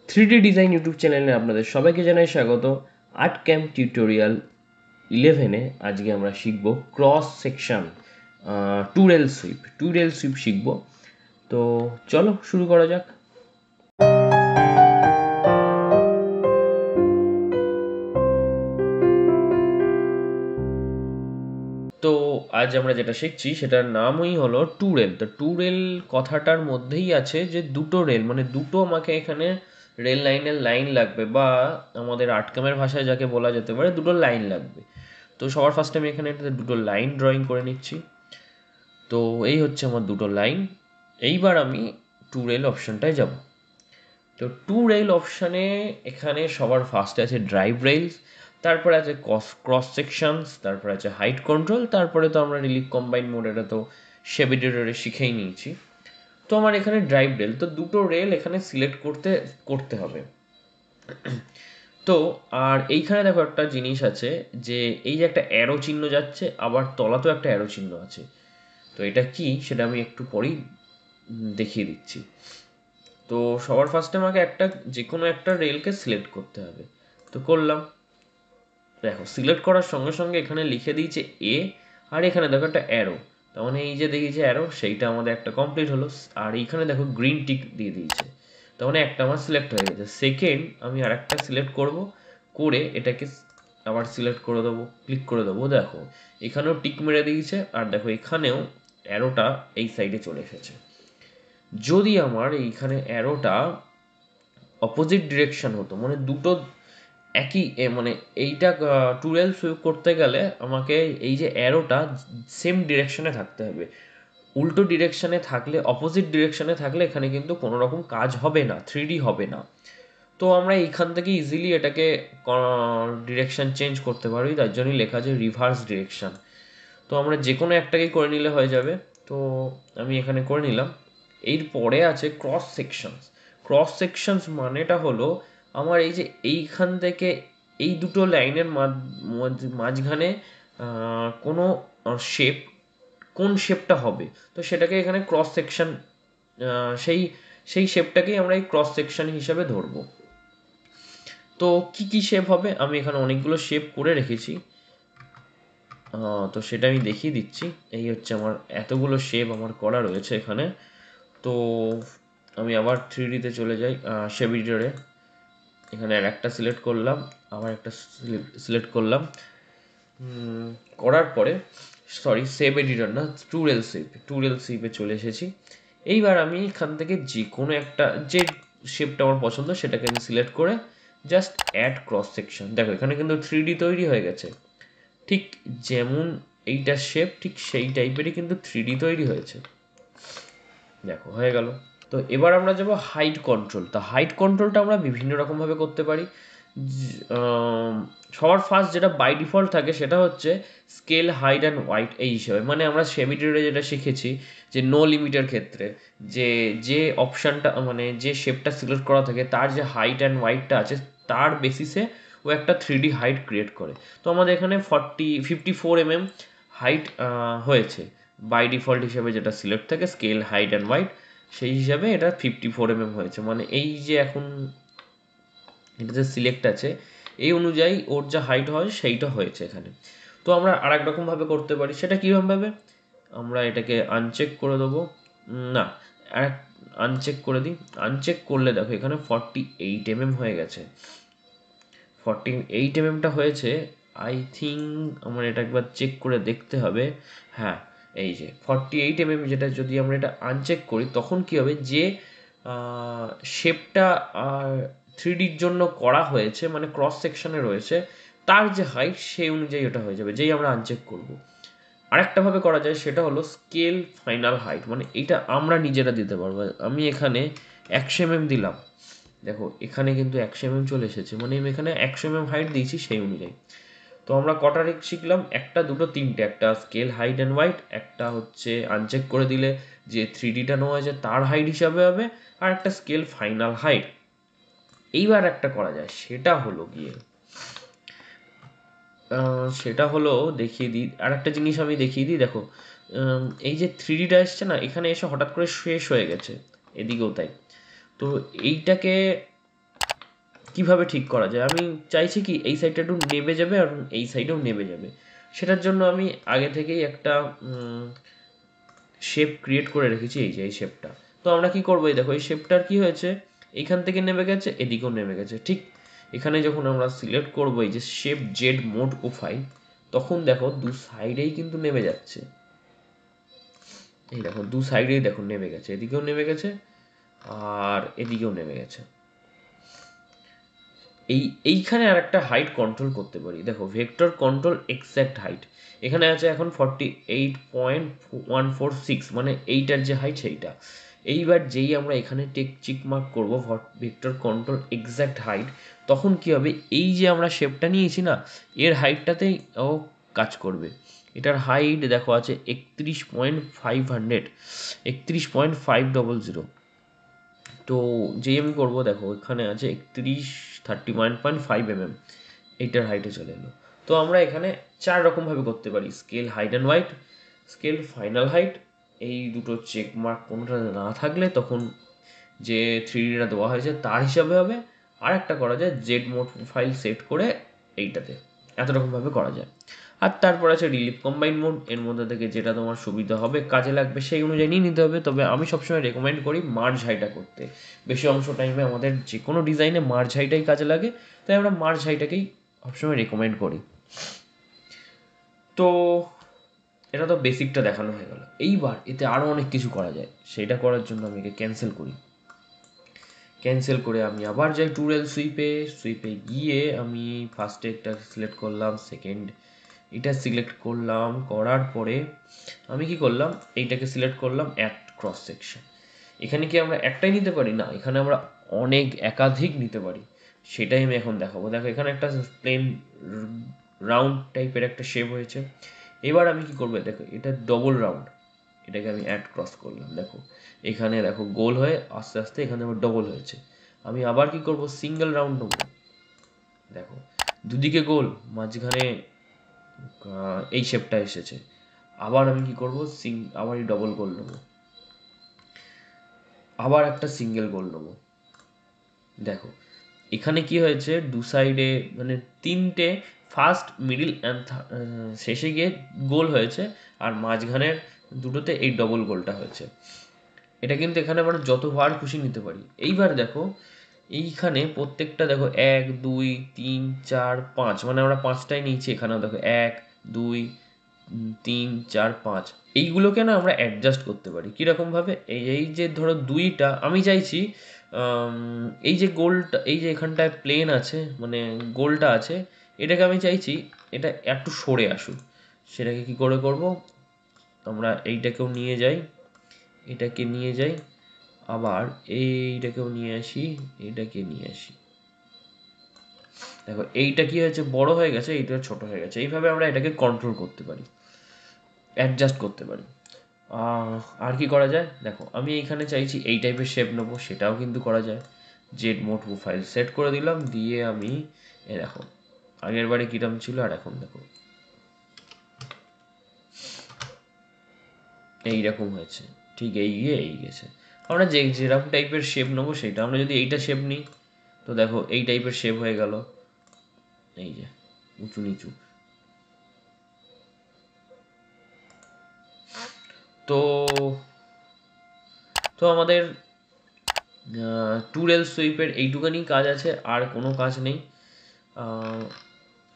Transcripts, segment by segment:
3D design YouTube চ্যানেলে আপনাদের সবাইকে জানাই স্বাগত। আর্ট ক্যাম্প টিউটোরিয়াল 11-এ আজকে আমরা শিখব cross section to rail sweep শিখব। তো চলো শুরু করা যাক। তো আজ আমরা যেটা শিখছি সেটার নামই হলো টু রেল। তো টু রেল কথাটার মধ্যেই আছে যে দুটো রেল, মানে দুটো আমাকে এখানে রেল লাইনের লাইন লাগবে, বা আমাদের আটকামের ভাষায় যাকে বলা যেতে পারে দুটো লাইন লাগবে। তো সবার ফার্স্টে আমি এখানে দুটো লাইন ড্রয়িং করে নিচ্ছি। তো এই হচ্ছে আমার দুটো লাইন। এইবার আমি টু রেল অপশানটায় যাব। তো টু রেল অপশানে এখানে সবার ফার্স্টে আছে ড্রাইভ রেলস, তারপরে আছে ক্রস সেকশনস, তারপরে আছে হাইট কন্ট্রোল, তারপরে তো আমরা রিলিফ কম্বাইন মোড এটা তো শেপ এডিটরে শিখেই নিয়েছি। তো আমার এখানে ড্রাইভ রেল, তো দুটো রেল এখানে সিলেক্ট করতে হবে। তো আর এইখানে দেখো একটা জিনিস আছে যে এই যে একটা অ্যারো চিহ্ন যাচ্ছে, আবার তলাতেও একটা অ্যারো চিহ্ন আছে। তো এটা কি সেটা আমি একটু পরেই দেখিয়ে দিচ্ছি। তো সবার ফার্স্টে আমাকে যে কোনো একটা রেলকে সিলেক্ট করতে হবে। তো করলাম। দেখো সিলেক্ট করার সঙ্গে সঙ্গে এখানে লিখে দিয়েছে এ, আর এখানে দেখো একটা অ্যারো। তার মানে এই যে দেখিয়েছে অ্যারো, সেইটা আমাদের একটা কমপ্লিট হলো। আর এইখানে দেখো গ্রিন টিক দিয়ে দিয়েছে, তার মানে একটা আমার সিলেক্ট হয়ে গেছে। সেকেন্ড আমি আর একটা সিলেক্ট করব, করে এটাকে আবার সিলেক্ট করে দেবো, ক্লিক করে দেবো। দেখো এখানেও টিক মেরে দিয়েছে, আর দেখো এখানেও অ্যারোটা এই সাইডে চলে এসেছে। যদি আমার এইখানে অ্যারোটা অপোজিট ডিরেকশন হতো, মানে দুটো একই মানে এইটা টুয়েলভ সুইপ করতে গেলে আমাকে এই যে অ্যারোটা সেম ডিরেকশনে থাকতে হবে। উল্টো ডিরেকশনে থাকলে, অপোজিট ডিরেকশনে থাকলে এখানে কিন্তু কোনো রকম কাজ হবে না, 3D হবে না। তো আমরা এইখান থেকে ইজিলি এটাকে ডিরেকশন চেঞ্জ করতে পারি, তার জন্যই লেখা আছে রিভার্স ডিরেকশন। তো আমরা যে কোনো একটাকেই করে নিলে হয়ে যাবে। তো আমি এখানে করে নিলাম। এর পরে আছে ক্রস সেকশনস। ক্রস সেকশনস মানেটা হলো আমার এই যে এইখান থেকে এই দুটো লাইনের মাঝখানে কোনো শেপ, কোন শেপটা হবে, তো সেটাকে এখানে ক্রস সেকশন, সেই সেই শেপটাকেই আমরা এই ক্রস সেকশন হিসাবে ধরবো। তো কি কি শেপ হবে, আমি এখানে অনেকগুলো শেপ করে রেখেছি। তো সেটা আমি দেখিয়ে দিচ্ছি। এই হচ্ছে আমার এতগুলো শেপ আমার করা রয়েছে এখানে। তো আমি আবার 3Dতে চলে যাই, শেপ এডিটরে। এখানে আর একটা সিলেক্ট করলাম, আবার একটা সিলেক্ট করলাম। করার পরে শেপ এডিটর না, টু রেল সুইপে চলে এসেছি। এইবার আমি এখান থেকে যে কোনো একটা, যে শেপটা আমার পছন্দ সেটাকে আমি সিলেক্ট করে জাস্ট অ্যাড ক্রস সেকশন। দেখো এখানে কিন্তু 3D তৈরি হয়ে গেছে। ঠিক যেমন এইটা শেপ, ঠিক সেই টাইপেরই কিন্তু 3D তৈরি হয়েছে। দেখো হয়ে গেল। তো এবার আমরা যাব হাইট কন্ট্রোল। তো হাইট কন্ট্রোলটা আমরা বিভিন্ন রকমভাবে করতে পারি। সবার ফার্স্ট যেটা বাই ডিফল্ট থাকে সেটা হচ্ছে স্কেল হাইট অ্যান্ড ওয়াইট এই হিসাবে। মানে আমরা সেমিডিউরে যেটা শিখেছি যে নো লিমিটের ক্ষেত্রে যে যে অপশানটা, মানে যে শেপটা সিলেক্ট করা থাকে তার যে হাইট অ্যান্ড ওয়াইটটা আছে তার বেসিসে ও একটা 3D হাইট ক্রিয়েট করে। তো আমাদের এখানে 54 mm হাইট হয়েছে বাই ডিফল্ট হিসাবে, যেটা সিলেক্ট থাকে স্কেল হাইট অ্যান্ড ওয়াইট, সেই হিসাবে এটা 54 mm হয়েছে। মানে এই যে এখন এটাতে সিলেক্ট আছে এই অনুযায়ী ওর যা হাইট হয় সেইটা হয়েছে এখানে। তো আমরা আর এক রকমভাবে করতে পারি। সেটা কীরকমভাবে, আমরা এটাকে আনচেক করে দেবো। না, আর আনচেক করে দিই। আনচেক করলে দেখো এখানে 48 mm হয়ে গেছে। 48 mmটা হয়েছে। আই থিঙ্ক আমার এটা একবার চেক করে দেখতে হবে। হ্যাঁ, এই যে 48 mm, যেটা যদি আমরা এটা আনচেক করি তখন কি হবে, যে শেপটা 3Dর জন্য করা হয়েছে, মানে ক্রস সেকশনে রয়েছে, তার যে হাইট সেই অনুযায়ী ওটা হয়ে যাবে যেই আমরা আনচেক করব। আরেকটা ভাবে করা যায়, সেটা হলো স্কেল ফাইনাল হাইট, মানে এটা আমরা নিজেরা দিতে পারবো। আমি এখানে 100 mm দিলাম। দেখো এখানে কিন্তু 100 mm চলে এসেছে, মানে আমি এখানে 100 mm হাইট দিয়েছি সেই অনুযায়ী। তো আমরা কটা শিখলাম, একটা দুটো তিনটে, একটা স্কেল হাইট অ্যান্ড ওয়াইট, একটা হচ্ছে আনচেক করে দিলে যে 3Dটা নেওয়া হয়েছে তার হাইট হিসাবে হবে, আর একটা স্কেল ফাইনাল হাইট। এইবার একটা করা যায়, সেটা হলো গিয়ে দেখিয়ে দিই। আর একটা জিনিস আমি দেখিয়ে দিই। দেখো এই যে 3Dটা এসছে না, এখানে এসে হঠাৎ করে শেষ হয়ে গেছে, এদিকেও তাই। তো এইটাকে কিভাবে ঠিক করা যায়, আমি চাইছি কি এই সাইডটা একটু নেবে যাবে আর এই সাইডেও নেবে যাবে, সেটার জন্য আমি আগে থেকেই একটা শেপ ক্রিয়েট করে রেখেছি, এই যে এই শেপটা। তো আমরা কি করবো, এই দেখো এই শেপটার কি হয়েছে, এইখান থেকে নেমে গেছে, এদিকেও নেমে গেছে। ঠিক এখানে যখন আমরা সিলেক্ট করবো এই যে শেপ জেড মোড প্রোফাইল, তখন দেখো দু সাইডেই কিন্তু নেমে যাচ্ছে। এই দেখো দু সাইডেই দেখো নেমে গেছে, এদিকেও নেমে গেছে আর এদিকেও নেমে গেছে। এইখানে আর একটা হাইট কন্ট্রোল করতে পারি, দেখো ভেক্টর কন্ট্রোল এক্স্যাক্ট হাইট, এখানে আছে এখন 48.146, মানে এইটার যে হাইট সেইটা। এইবার যেই আমরা এখানে চিক মার্ক করবো ভেক্টর কন্ট্রোল এক্স্যাক্ট হাইট, তখন কি হবে, এই যে আমরা শেপটা নিয়েছি না, এর হাইটটাতেই ও কাজ করবে। এটার হাইট দেখো আছে 31.500, তো যেই আমি করবো দেখো এখানে আছে 31.5 mm, এইটার হাইটে চলে এলো। তো আমরা এখানে 4 রকমভাবে করতে পারি, scale height and width, scale final height, এই দুটো চেক মার্ক কোনোটা না থাকলে তখন যে 3Dটা দেওয়া হয়েছে তার হিসাবে হবে। আর একটা করা যায় জেড মোড ফাইল সেট করে এইটাতে, এত রকমভাবে করা যায়। আর তারপর আছে রিলিফ কম্বাইন মোড, এর মধ্যে থেকে যেটা তোমার সুবিধা হবে কাজে লাগবে সেই অনুযায়ী নিয়ে নিতে হবে। তবে আমি সবসময় রেকমেন্ড করি মার্জ হাইটা করতে, বেশি অংশ টাইমে আমাদের যে কোনো ডিজাইনে মার্জ হাইটাই কাজে লাগে, তাই আমরা মার্জ হাইটাকেই সবসময় রেকমেন্ড করি। তো এটা তো বেসিকটা দেখানো হয়ে গেল, এইবার এতে আরও অনেক কিছু করা যায়, সেটা করার জন্য আমি একে ক্যান্সেল করি। ক্যান্সেল করে আমি আবার যাই টুরেল সুইপে গিয়ে আমি ফার্স্টে একটা সিলেক্ট করলাম, সেকেন্ড এটা সিলেক্ট করলাম, করার পরে আমি কি করলাম, এইটাকে সিলেক্ট করলাম অ্যাড ক্রস সেকশন। এখানে কি আমরা একটাই নিতে পারি না, এখানে আমরা একাধিক নিতে পারি, সেটাই আমি এখন দেখাবো। দেখো এখানে একটা প্লেন রাউন্ড টাইপের একটা শেপ হয়েছে। এবার আমি কি করবো, দেখো এটা ডবল রাউন্ড, এটাকে আমি অ্যাড ক্রস করলাম, দেখো এখানে দেখো গোল হয়ে আস্তে আস্তে এখানে আবার ডবল হয়েছে। আমি আবার কি করব, সিঙ্গেল রাউন্ড নেবো, দেখো দুদিকে গোল, মাঝখানে এই শেপটা এসেছে। আবার আমি কি করব, আবার এই ডবল গোল নেবো, আবার একটা সিঙ্গেল গোল নেবো। দেখো এখানে কি হয়েছে, দু সাইডে মানে তিনটে ফার্স্ট মিডিল অ্যান্ড শেষে গিয়ে গোল হয়েছে, আর মাঝখানের দুটোতে এই ডবল গোলটা হয়েছে। এটা কিন্তু এখানে আমরা যতবার খুশি নিতে পারি। এইবার দেখো এইখানে প্রত্যেকটা দেখো 1 2 3 4 5, মানে আমরা পাঁচটাই নিয়েছি, এখানেও দেখো 1 2 3 4 5, এইগুলোকে না আমরা অ্যাডজাস্ট করতে পারি কিরকম ভাবে, এই যে ধরো দুইটা আমি চাইছি এই যে গোলটা, এই যে এখানটায় প্লেন আছে মানে গোলটা আছে, এটাকে আমি চাইছি এটা একটু সরে আসুক। সেটাকে কি করে করব, আমরা এইটাকেও নিয়ে যাই, এটাকে নিয়ে যাই, আবার এইটাকেও নিয়ে আসি, এটাকে নিয়ে আসি। দেখো এইটা কি হয়েছে, বড় হয়ে গেছে, এইটা ছোট হয়ে গেছে। এইভাবে আমরা এটাকে কন্ট্রোল করতে পারি, অ্যাডজাস্ট করতে পারি। আর কি করা যায়, দেখো আমি এইখানে চাইছি এই টাইপের শেপ নেবো, সেটাও কিন্তু করা যায়। জেড মোড প্রোফাইল সেট করে দিলাম, দিয়ে আমি দেখো আগের বারে কিরম ছিল আর এখন দেখো এইরকম হয়েছে, ঠিক এই গিয়ে এই গেছে। আমরা যেরকম টাইপের শেপ নেবো সেটা, আমরা যদি এইটা শেপ নিই তো দেখো এই টাইপের শেপ হয়ে গেল, এই যে উঁচু নিচু। তো তো আমাদের টুরেল সুইপের এইটুকানি কাজ আছে, আর কোনো কাজ নেই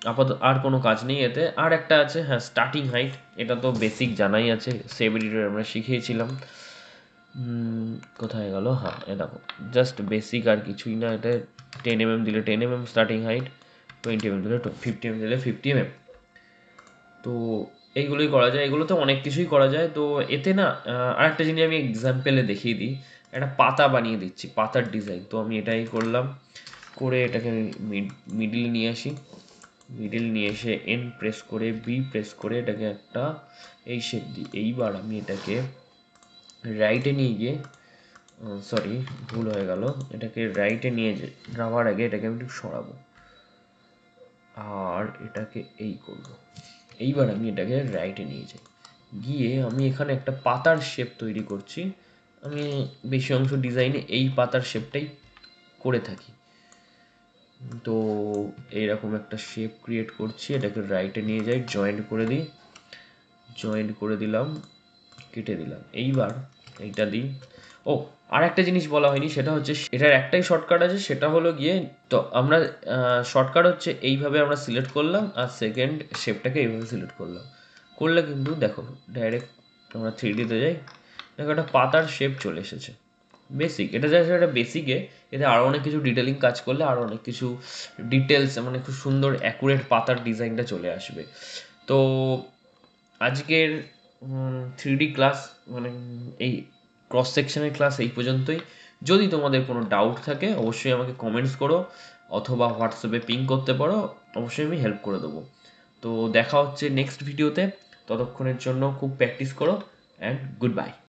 আপাতত, আর কোনো কাজ নেই এতে। আর একটা আছে, হ্যাঁ স্টার্টিং হাইট, এটা তো বেসিক জানাই আছে, সেভ এডিটর আমরা শিখিয়েছিলাম। কোথায় গেল, হ্যাঁ এ দেখো জাস্ট বেসিক, আর কিছুই না। এটা 10 mm দিলে 10 mm স্টার্টিং হাইট, 20 mm দিলে 50 mm দিলে 50 mm। তো এইগুলোই করা যায়, এগুলোতে অনেক কিছুই করা যায়। তো এতে না আরেকটা জিনিস আমি এক্সাম্পলে দেখিয়ে দিই, একটা পাতা বানিয়ে দিচ্ছি, পাতার ডিজাইন। তো আমি এটাই করলাম, করে এটাকে আমি মিডিল নিয়ে আসি, মিডিল নিয়ে এসে এন প্রেস করে বি প্রেস করে এটাকে একটা এই শেপ দিই। এইবার আমি এটাকে রাইটে নিয়ে গিয়ে, সরি ভুল হয়ে গেল, এটাকে রাইটে নিয়ে যাওয়ার আগে এটাকে আমি একটু সরাবো, আর এটাকে এই করব। এইবার আমি এটাকে রাইটে নিয়ে যাই, গিয়ে আমি এখানে একটা পাতার শেপ তৈরি করছি। আমি বেশি অংশ ডিজাইনে এই পাতার শেপটাই করে থাকি। তো এইরকম একটা শেপ ক্রিয়েট করছি, এটাকে রাইটে নিয়ে যাই, জয়েন্ট করে দিই, জয়েন্ট করে দিলাম, কেটে দিলাম। এইবার এইটা দিই। ও, আর একটা জিনিস বলা হয়নি, সেটা হচ্ছে এটার একটাই শর্টকাট আছে, সেটা হলো গিয়ে, তো আমরা শর্টকাট হচ্ছে এইভাবে আমরা সিলেক্ট করলাম আর সেকেন্ড শেপটাকে এইভাবে সিলেক্ট করলাম, করলে কিন্তু দেখো ডাইরেক্ট আমরা 3D-তে যাই, দেখো একটা পাতার শেপ চলে এসেছে। বেসিক, এটা জাস্ট একটা বেসিকে, এতে আরও অনেক কিছু ডিটেলিং কাজ করলে আরও অনেক কিছু ডিটেলস, মানে খুব সুন্দর অ্যাকুরেট পাতার ডিজাইনটা চলে আসবে। তো আজকের 3D ক্লাস, মানে এই ক্রস সেকশনের ক্লাস এই পর্যন্তই। যদি তোমাদের কোনো ডাউট থাকে অবশ্যই আমাকে কমেন্টস করো, অথবা হোয়াটসঅ্যাপে পিং করতে পারো, অবশ্যই আমি হেল্প করে দেবো। তো দেখা হচ্ছে নেক্সট ভিডিওতে, ততক্ষণের জন্য খুব প্র্যাকটিস করো অ্যান্ড গুড বাই।